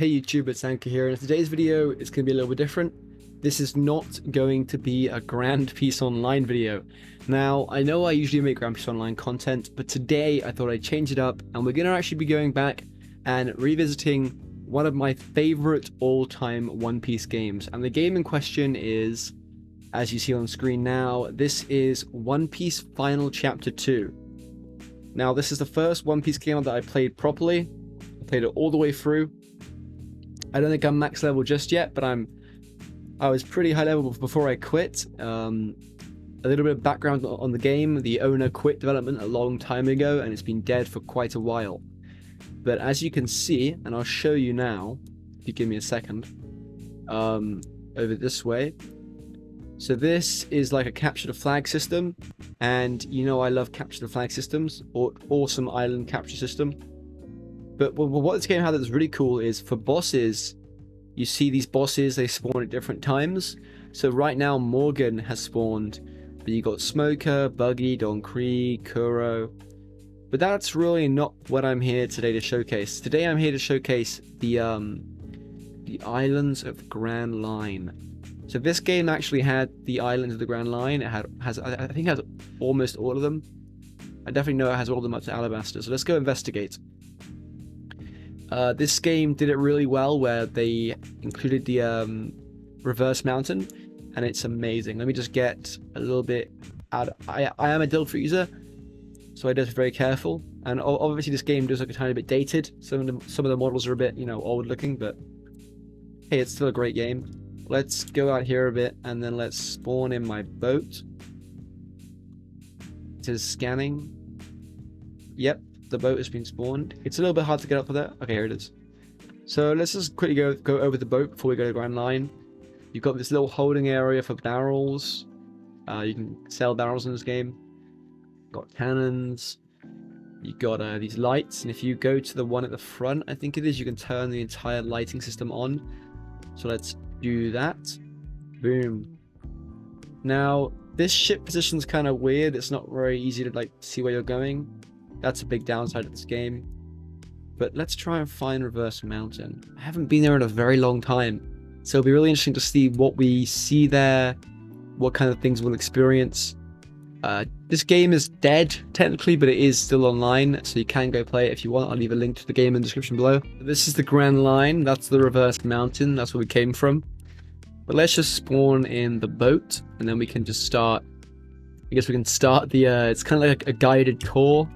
Hey YouTube, it's Anchor here, and in today's video it's going to be a little bit different. This is not going to be a Grand Piece Online video. Now, I know I usually make Grand Piece Online content, but today I thought I'd change it up, and we're going to actually be going back and revisiting one of my favorite all-time One Piece games. And the game in question is, as you see on screen now, this is One Piece Final Chapter 2. Now, this is the first One Piece game that I played properly. I played it all the way through. I don't think I'm max level just yet, but I was pretty high level before I quit. A little bit of background on the game. The owner quit development a long time ago, and it's been dead for quite a while. But as you can see, and I'll show you now, if you give me a second, over this way. So this is like a capture the flag system, and you know I love capture the flag systems, or awesome island capture system. But what this game had that's really cool is for bosses, you see these bosses, they spawn at different times. So right now Morgan has spawned, but you got Smoker, Buggy, Don Cree, Kuro. But that's really not what I'm here today to showcase. Today I'm here to showcase the islands of the Grand Line. So this game actually had the islands of the Grand Line. It I think it has almost all of them. I definitely know it has all of them up to Alabaster. So let's go investigate. This game did it really well where they included the reverse mountain, and it's amazing. Let me just get a little bit out. I am a Dill fruit user, so I just very careful. And obviously this game does look a tiny bit dated. Some of the models are a bit, old looking, but hey, it's still a great game. Let's go out here a bit, and then let's spawn in my boat. It is scanning. Yep. The boat has been spawned. It's a little bit hard to get up for that. Okay, here it is. So let's just quickly go over the boat before we go to Grand Line. You've got this little holding area for barrels. You can sell barrels in this game. Got cannons. You got these lights, and if you go to the one at the front, I think it is, you can turn the entire lighting system on. So let's do that. Boom. Now this ship position is kind of weird. It's not very easy to see where you're going. That's a big downside of this game. But let's try and find Reverse Mountain. I haven't been there in a very long time, so it'll be really interesting to see what we see there, what kind of things we'll experience. This game is dead, technically, but it is still online, so you can go play it if you want. I'll leave a link to the game in the description below. This is the Grand Line. That's the Reverse Mountain. That's where we came from. But let's just spawn in the boat, and then we can just start. I guess we can start the... it's kind of like a guided tour,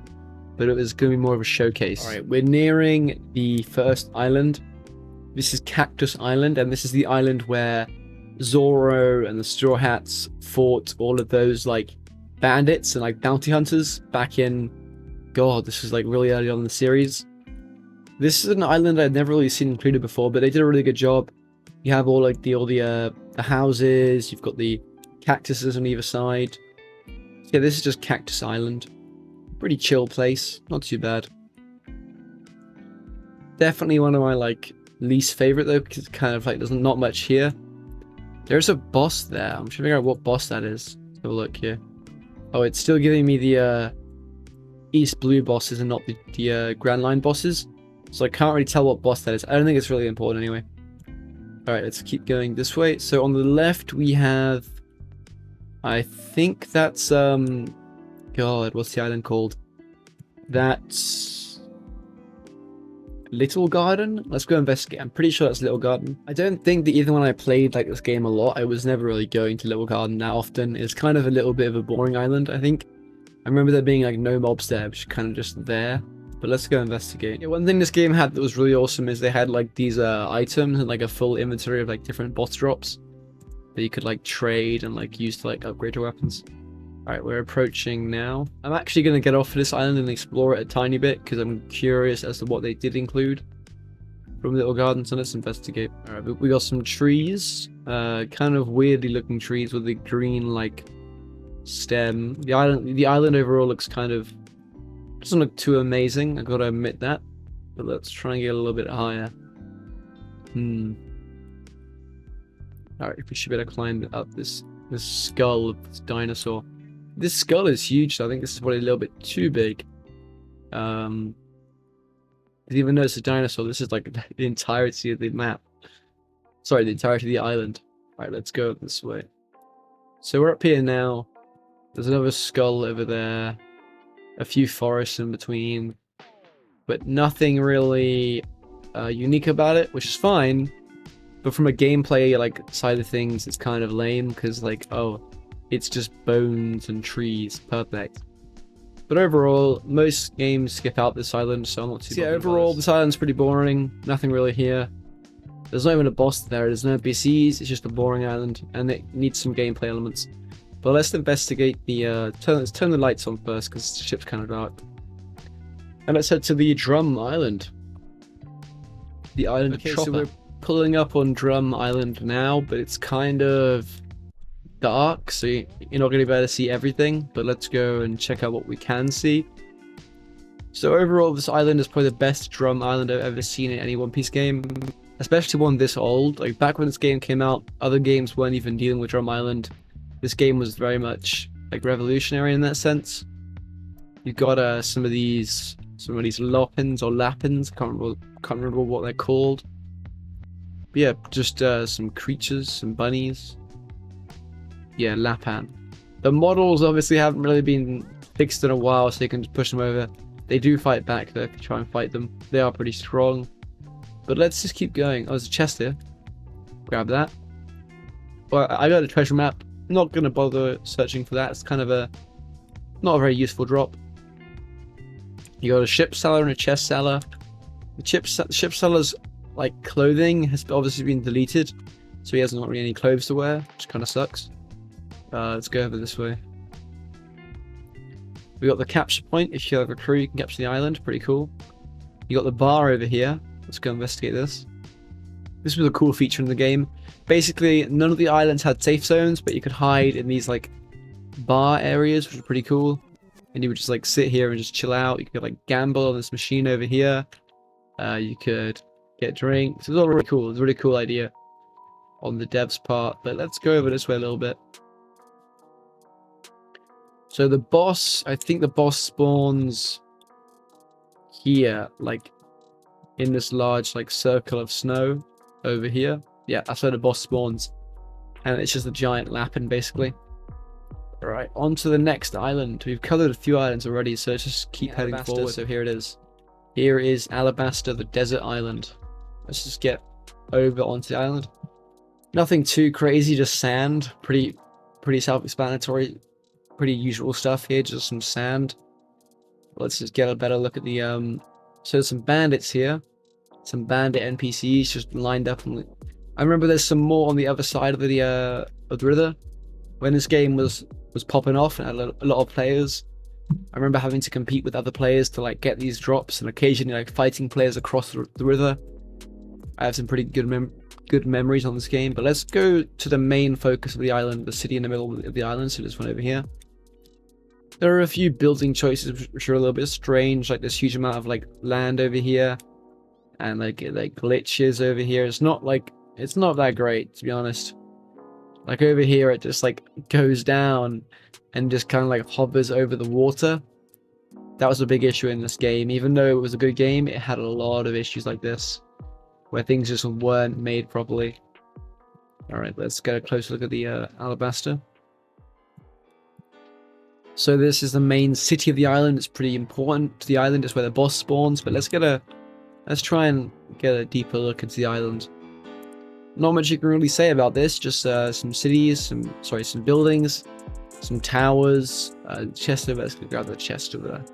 but it was going to be more of a showcase. Alright, we're nearing the first island. This is Cactus Island, and this is the island where Zoro and the Straw Hats fought all of those bandits and bounty hunters back in... God, this was really early on in the series. This is an island I'd never really seen included before, but they did a really good job. You have all the houses, you've got the cactuses on either side. Yeah, this is just Cactus Island. Pretty chill place, not too bad. Definitely one of my least favorite though, because it's kind of there's not much here. There's a boss there. I'm trying to figure out what boss that is. Let's have a look here. Oh, it's still giving me the East Blue bosses and not the Grand Line bosses, so I can't really tell what boss that is. I don't think it's really important anyway. All right, let's keep going this way. So on the left we have, I think that's God, what's the island called? That's Little Garden? Let's go investigate. I'm pretty sure that's Little Garden. I don't think that even when I played this game a lot, I was never really going to Little Garden that often. It's kind of a little bit of a boring island, I think. I remember there being no mobs there, which is kind of just there. But let's go investigate. Yeah, one thing this game had that was really awesome is they had these items and a full inventory of different boss drops that you could trade and use to upgrade your weapons. Alright, we're approaching now. I'm actually going to get off of this island and explore it a tiny bit because I'm curious as to what they did include from Little Garden, so let's investigate. Alright, we got some trees. Kind of weirdly looking trees with a green stem. The island overall looks doesn't look too amazing, I gotta admit that. But let's try and get a little bit higher. Alright, we should better climb up this skull of this dinosaur. This skull is huge, so I think this is probably a little bit too big. Even though it's a dinosaur, this is like the entirety of the map. Sorry, the entirety of the island. Alright, let's go this way. So we're up here now. There's another skull over there. A few forests in between. But nothing really unique about it, which is fine. But from a gameplay like side of things, it's kind of lame because like, oh, it's just bones and trees. Perfect. But overall, most games skip out this island, so I'm not too. Yeah, overall, this island's pretty boring. Nothing really here. There's not even a boss there. There's no NPCs. It's just a boring island, and it needs some gameplay elements. But let's investigate the. Let's turn the lights on first because the ship's kind of dark. And let's head to the Drum Island. The island of Chopper. So we're pulling up on Drum Island now, but it's kind of dark, so you're not going to be able to see everything. But let's go and check out what we can see. So overall, this island is probably the best drum island I've ever seen in any One Piece game. Especially one this old. Like back when this game came out, other games weren't even dealing with Drum Island. This game was very much like revolutionary in that sense. You've got some of these lopins or lapins. Can't remember what they're called. But yeah, just some creatures, some bunnies. Yeah, Lapan. The models obviously haven't really been fixed in a while, so you can just push them over. They do fight back though if you try and fight them. They are pretty strong. But let's just keep going. Oh, there's a chest here. Grab that. Well, I got a treasure map. Not gonna bother searching for that. It's kind of not a very useful drop. You got a ship seller and a chest seller. The ship seller's like clothing has obviously been deleted, so he hasn't got really any clothes to wear, which kind of sucks. Let's go over this way. We got the capture point. If you have a crew, you can capture the island. Pretty cool. You got the bar over here. Let's go investigate this. This was a cool feature in the game. Basically, none of the islands had safe zones, but you could hide in these like bar areas, which was pretty cool. And you would just like sit here and just chill out. You could like gamble on this machine over here. You could get drinks. It was all really cool. It was a really cool idea on the devs' part. But let's go over this way a little bit. So the boss, I think the boss spawns here, like in this large like circle of snow over here. Yeah, that's where the boss spawns. And it's just a giant lapin basically. Alright, on to the next island. We've covered a few islands already, so let's just keep heading forward. So here it is. Here is Alabasta, the desert island. Let's just get over onto the island. Nothing too crazy, just sand. Pretty self-explanatory. Pretty usual stuff here, just some sand. Let's just get a better look at the so there's some bandits here. Some bandit NPCs just lined up. I remember there's some more on the other side of the river. When this game was popping off and had a lot of players, I remember having to compete with other players to like get these drops, and occasionally like fighting players across the river. I have some pretty good memories on this game. But let's go to the main focus of the island, the city in the middle of the island. So this one over here. There are a few building choices which are a little bit strange, like this huge amount of like land over here, and like glitches over here. It's not that great, to be honest. Like over here, it just like goes down and just kind of like hovers over the water. That was a big issue in this game. Even though it was a good game, it had a lot of issues like this, where things just weren't made properly. Alright, let's get a closer look at the Alabasta. So this is the main city of the island. It's pretty important to the island. It's where the boss spawns. But let's try and get a deeper look into the island. Not much you can really say about this. Just some cities, some buildings, some towers. Chest over there. Let's grab the chest over there.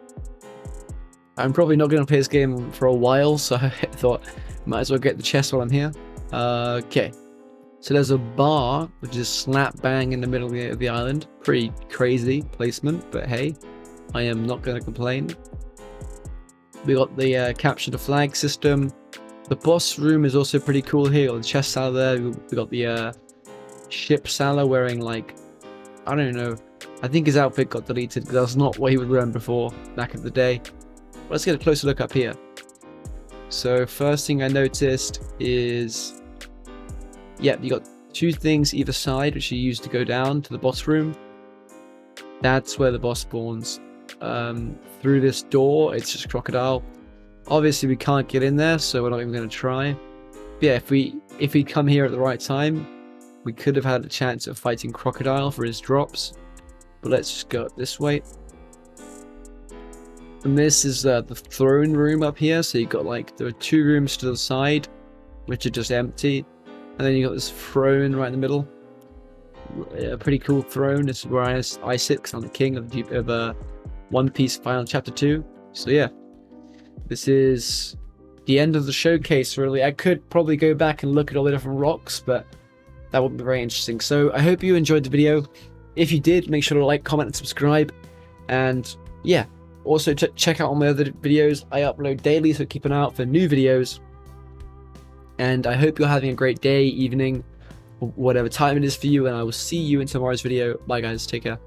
I'm probably not going to play this game for a while, so I thought might as well get the chest while I'm here. Okay. So there's a bar, which is slap bang in the middle of the island. Pretty crazy placement, but hey, I am not going to complain. We got the capture the flag system. The boss room is also pretty cool here. Got the chest seller there. We got the ship seller wearing like, I don't know. I think his outfit got deleted because that's not what he was wearing before, back in the day. But let's get a closer look up here. So first thing I noticed is, yeah, you got two things either side which you use to go down to the boss room. That's where the boss spawns. Through this door, it's just crocodile. Obviously, we can't get in there, so we're not even going to try. But yeah, if we come here at the right time, we could have had a chance of fighting Crocodile for his drops. But let's just go this way. And this is the throne room up here. So you got like, there are 2 rooms to the side, which are just empty. And then you got this throne right in the middle. A pretty cool throne. This is where I sit, because I'm the king of One Piece Final Chapter 2. So yeah, this is the end of the showcase, really. I could probably go back and look at all the different rocks, but that wouldn't be very interesting. So I hope you enjoyed the video. If you did, make sure to like, comment, and subscribe. And yeah, also check out all my other videos. I upload daily, so keep an eye out for new videos. And I hope you're having a great day, evening, whatever time it is for you, and I will see you in tomorrow's video. Bye guys, take care.